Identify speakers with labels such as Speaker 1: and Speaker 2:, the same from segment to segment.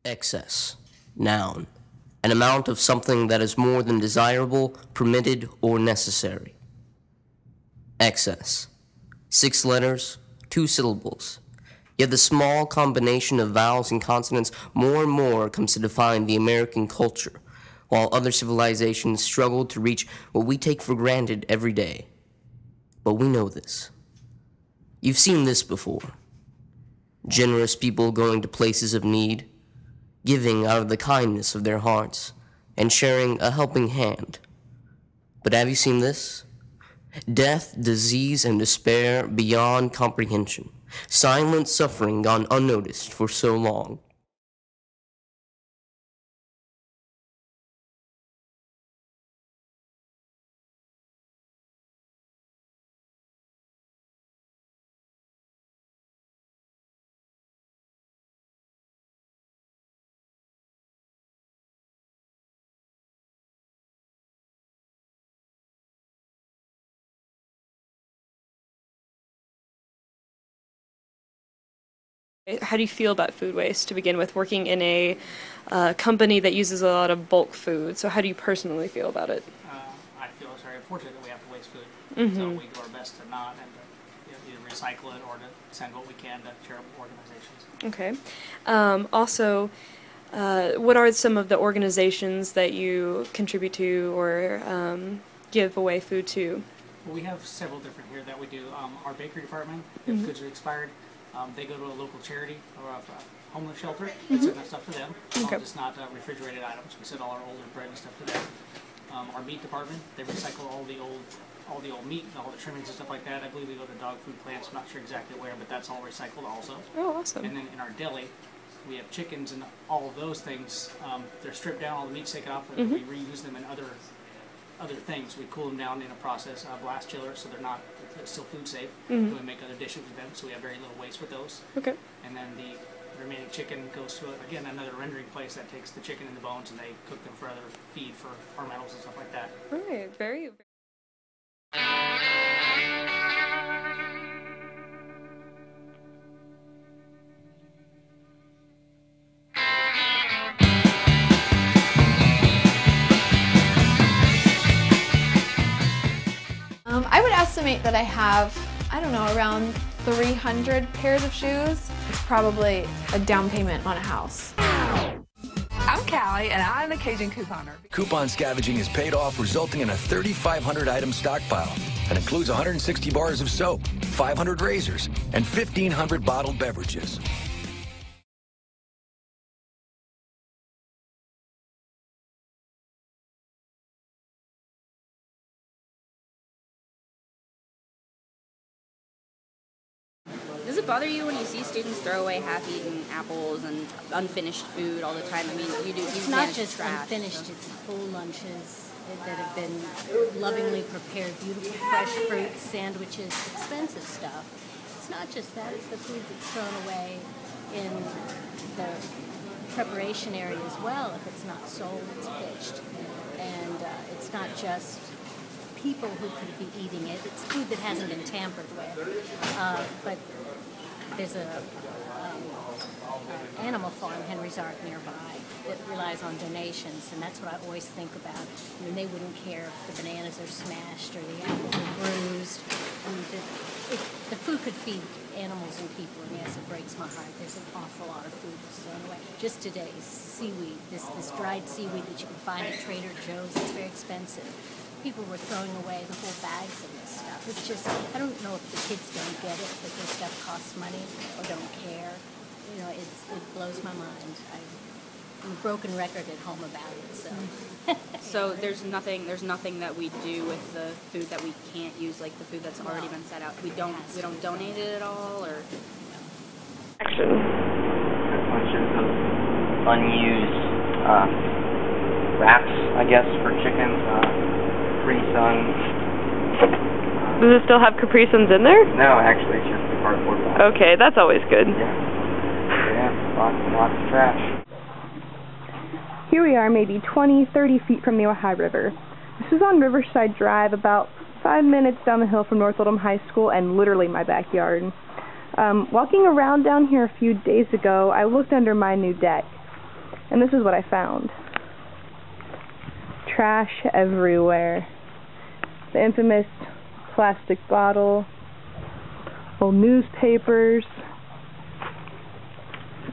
Speaker 1: Excess. Noun. An amount of something that is more than desirable, permitted, or necessary. Excess. 6 letters, 2 syllables. Yet the small combination of vowels and consonants more and more comes to define the American culture, while other civilizations struggle to reach what we take for granted every day. But we know this. You've seen this before. Generous people going to places of need, giving out of the kindness of their hearts, and sharing a helping hand. But have you seen this? Death, disease, and despair beyond comprehension. Silent suffering gone unnoticed for so long.
Speaker 2: How do you feel about food waste to begin with, working in a company that uses a lot of bulk food? So how do you personally feel about it?
Speaker 3: I feel it's very unfortunate that we have to waste food.
Speaker 2: Mm-hmm.
Speaker 3: So we do our best to not and to either recycle it or to send what we can to charitable organizations.
Speaker 2: Okay. Also, what are some of the organizations that you contribute to or give away food to?
Speaker 3: Well, we have several different here that we do. Our bakery department, if
Speaker 2: Mm-hmm.
Speaker 3: goods are expired, they go to a local charity or a homeless shelter and send that stuff to them.
Speaker 2: Okay.
Speaker 3: It's not refrigerated items. We send all our older bread and stuff to them. Our meat department, they recycle all the old meat and all the trimmings and stuff like that. I believe we go to dog food plants. I'm not sure exactly where, but that's all recycled also.
Speaker 2: Oh, awesome.
Speaker 3: And then in our deli, we have chickens and all of those things. They're stripped down, all the meat's taken off, and we reuse them in other things. We cool them down in a process, blast chiller, so they're still food safe. We make other dishes with them, so we have very little waste with those.
Speaker 2: Okay.
Speaker 3: And then the remaining chicken goes to, again, another rendering place that takes the chicken and the bones, and they cook them for other feed for ornamentals and stuff like that.
Speaker 2: Right. Very.
Speaker 4: I would estimate that I have, I don't know, around 300 pairs of shoes. It's probably a down payment on a house.
Speaker 5: I'm Callie, and I'm the Cajun couponer.
Speaker 6: Coupon scavenging is paid off, resulting in a 3,500 item stockpile that includes 160 bars of soap, 500 razors, and 1,500 bottled beverages.
Speaker 7: Does it bother you when you see students throw away half-eaten apples and unfinished food all the time? I mean,
Speaker 8: It's not just unfinished, it's whole lunches that have been lovingly prepared, beautiful fresh fruits, sandwiches, expensive stuff. It's not just that, it's the food that's thrown away in the preparation area as well. If it's not sold, it's pitched. And it's not just people who could be eating it, it's food that hasn't been tampered with. But there's an animal farm, Henry's Ark, nearby that relies on donations, and that's what I always think about. I mean, they wouldn't care if the bananas are smashed or the apples are bruised. I mean, the food could feed animals and people, and yes, it breaks my heart. There's an awful lot of food that's thrown away. Just today, seaweed, this dried seaweed that you can find at Trader Joe's, it's very expensive. People were throwing away the whole bags of this stuff. It's just, I don't know if the kids don't get it, that this stuff costs money or don't care. You know, it blows my mind. I'm a broken record at home about it, so.
Speaker 7: So there's nothing that we do with the food that we can't use, like the food that's already been set out. We don't donate it at all, or.
Speaker 2: Action.
Speaker 9: A bunch of unused wraps, I guess, for chickens. Capri Sun.
Speaker 2: Does it still have Capri Suns in there?
Speaker 9: No, actually, it's just the cardboard box.
Speaker 2: Okay, that's always good.
Speaker 9: Yeah, lots of trash.
Speaker 10: Here we are, maybe 20, 30 feet from the Ojai River. This is on Riverside Drive, about 5 minutes down the hill from North Oldham High School, and literally my backyard. Walking around down here a few days ago, I looked under my new deck. And this is what I found. Trash everywhere. The infamous plastic bottle, old newspapers,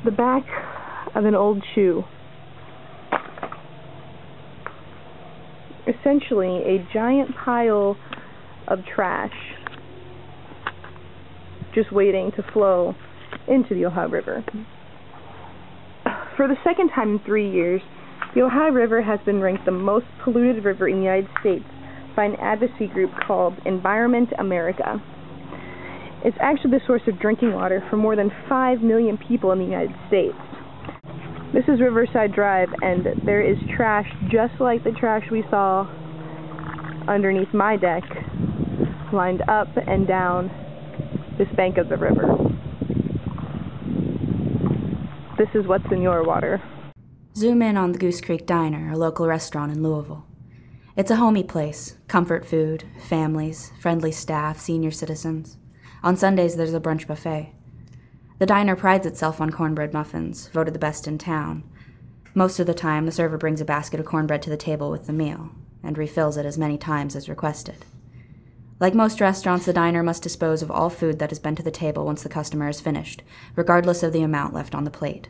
Speaker 10: the back of an old shoe. Essentially a giant pile of trash just waiting to flow into the Ohio River. For the second time in 3 years, the Ohio River has been ranked the most polluted river in the United States by an advocacy group called Environment America. It's actually the source of drinking water for more than 5 million people in the United States. This is Riverside Drive, and there is trash just like the trash we saw underneath my deck, lined up and down this bank of the river. This is what's in your water.
Speaker 11: Zoom in on the Goose Creek Diner, a local restaurant in Louisville. It's a homey place, comfort food, families, friendly staff, senior citizens. On Sundays, there's a brunch buffet. The diner prides itself on cornbread muffins, voted the best in town. Most of the time, the server brings a basket of cornbread to the table with the meal, and refills it as many times as requested. Like most restaurants, the diner must dispose of all food that has been to the table once the customer is finished, regardless of the amount left on the plate.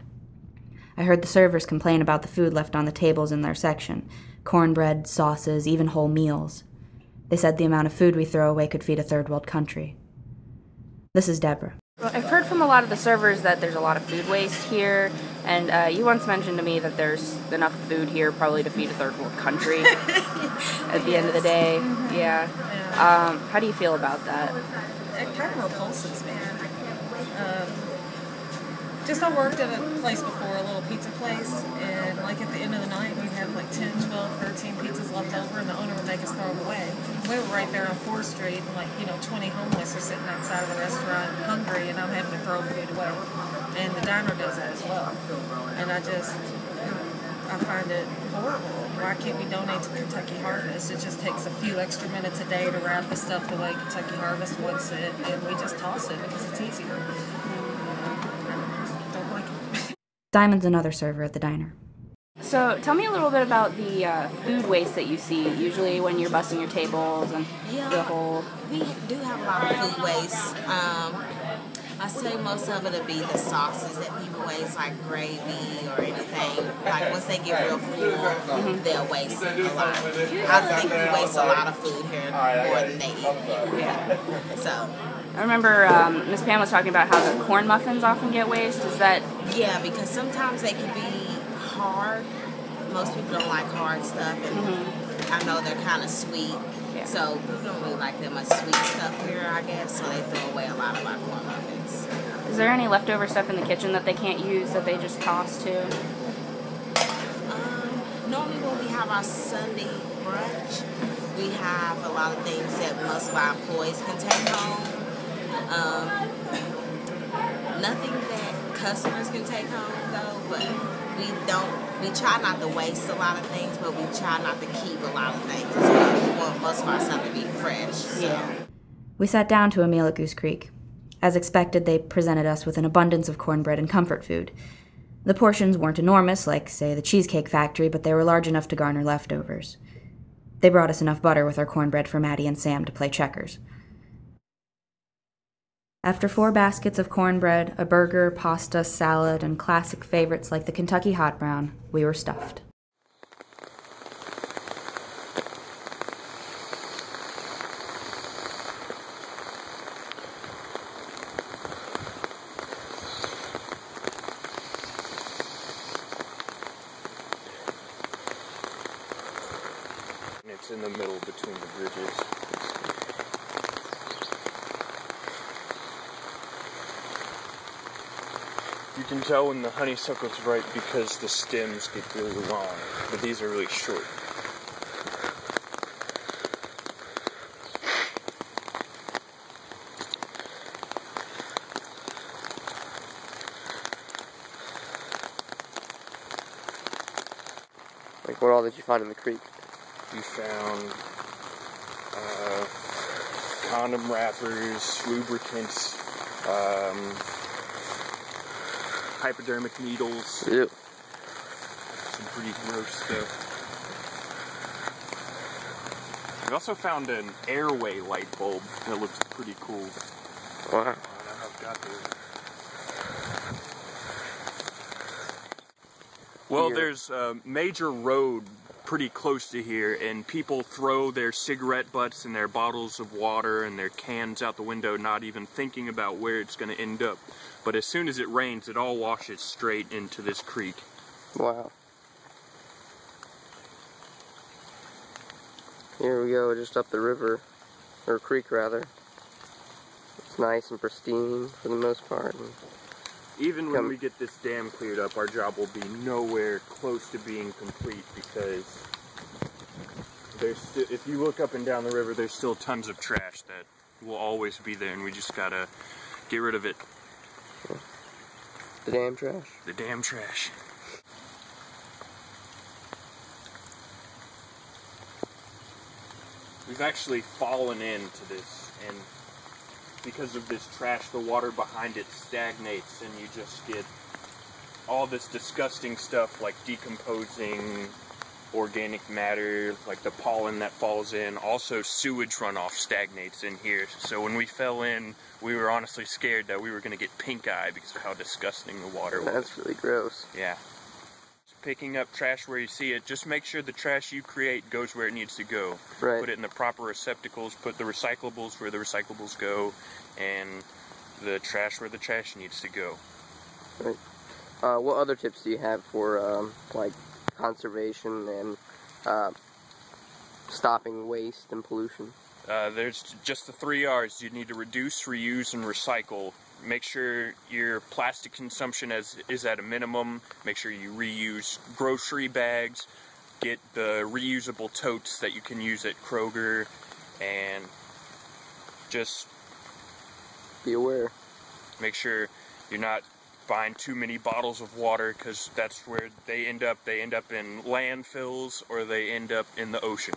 Speaker 11: I heard the servers complain about the food left on the tables in their section, cornbread, sauces, even whole meals. They said the amount of food we throw away could feed a third world country. This is Deborah.
Speaker 7: Well, I've heard from a lot of the servers that there's a lot of food waste here, and you once mentioned to me that there's enough food here probably to feed a third world country at the end of the day. Yeah. How do you feel about that?
Speaker 12: It kind of repulses me. Just I worked at a place before, a little pizza place, and like at the end of the night we'd have like 10, 12, 13 pizzas left over, and the owner would make us throw them away. We were right there on 4th Street, and like, 20 homeless are sitting outside of the restaurant hungry, and I'm having to throw food away. And the diner does that as well. And I find it horrible. Why can't we donate to Kentucky Harvest? It just takes a few extra minutes a day to wrap the stuff the way Kentucky Harvest wants it, and we just toss it because it's easier.
Speaker 11: Diamond's another server at the diner.
Speaker 7: So tell me a little bit about the food waste that you see usually when you're busting your tables and the whole...
Speaker 13: We do have a lot of food waste. I say most of it will be the sauces that people waste, like gravy or anything. Like once they get real full, they'll waste a lot. I think we waste a lot of food here more than they eat. Yeah. So...
Speaker 7: I remember Miss Pam was talking about how the corn muffins often get waste. Is that...
Speaker 13: Yeah, because sometimes they can be hard. Most people don't like hard stuff, and I know they're kind of sweet. Yeah. So people don't really like that much sweet stuff here, I guess, so they throw away a lot of our corn muffins.
Speaker 7: Is there any leftover stuff in the kitchen that they can't use that they just toss too?
Speaker 13: Normally when we have our Sunday brunch, we have a lot of things that most of our employees can take home. Nothing that customers can take home though, but we try not to waste a lot of things, but we try not to keep a lot of things as well. We want most of our stuff to be fresh. So. Yeah.
Speaker 11: We sat down to a meal at Goose Creek. As expected, they presented us with an abundance of cornbread and comfort food. The portions weren't enormous, like, say, the Cheesecake Factory, but they were large enough to garner leftovers. They brought us enough butter with our cornbread for Maddie and Sam to play checkers. After 4 baskets of cornbread, a burger, pasta, salad, and classic favorites like the Kentucky Hot Brown, we were stuffed.
Speaker 14: It's in the middle between the bridges. You can tell when the honeysuckle's ripe because the stems get really long, but these are really short.
Speaker 1: Like what all did you find in the creek?
Speaker 14: We found condom wrappers, lubricants, hypodermic needles.
Speaker 1: Ew.
Speaker 14: some pretty gross stuff. We also found an airway light bulb that looks pretty cool.
Speaker 1: Wow.
Speaker 14: I don't know how it got there. Well, there's a major road pretty close to here, and people throw their cigarette butts and their bottles of water and their cans out the window, not even thinking about where it's going to end up. But as soon as it rains, it all washes straight into this creek.
Speaker 1: Wow. Here we go, just up the river, or creek rather. It's nice and pristine for the most part. And
Speaker 14: even when we get this dam cleared up, our job will be nowhere close to being complete because if you look up and down the river, there's still tons of trash that will always be there, and we just gotta get rid of it.
Speaker 1: The damn trash?
Speaker 14: The damn trash. We've actually fallen into this, and because of this trash, the water behind it stagnates, and you just get all this disgusting stuff like decomposing organic matter, like the pollen that falls in. Also, sewage runoff stagnates in here. So when we fell in, we were honestly scared that we were going to get pink eye because of how disgusting the water was.
Speaker 1: That's really gross.
Speaker 14: Yeah. Picking up trash where you see it, just make sure the trash you create goes where it needs to go.
Speaker 1: Right.
Speaker 14: Put it in the proper receptacles, put the recyclables where the recyclables go, and the trash where the trash needs to go.
Speaker 1: Right. What other tips do you have for like conservation and stopping waste and pollution?
Speaker 14: There's just the 3 R's. You need to reduce, reuse, and recycle. Make sure your plastic consumption is at a minimum. Make sure you reuse grocery bags. Get the reusable totes that you can use at Kroger, and just
Speaker 1: be aware.
Speaker 14: Make sure you're not buying too many bottles of water, because that's where they end up. They end up in landfills, or they end up in the ocean.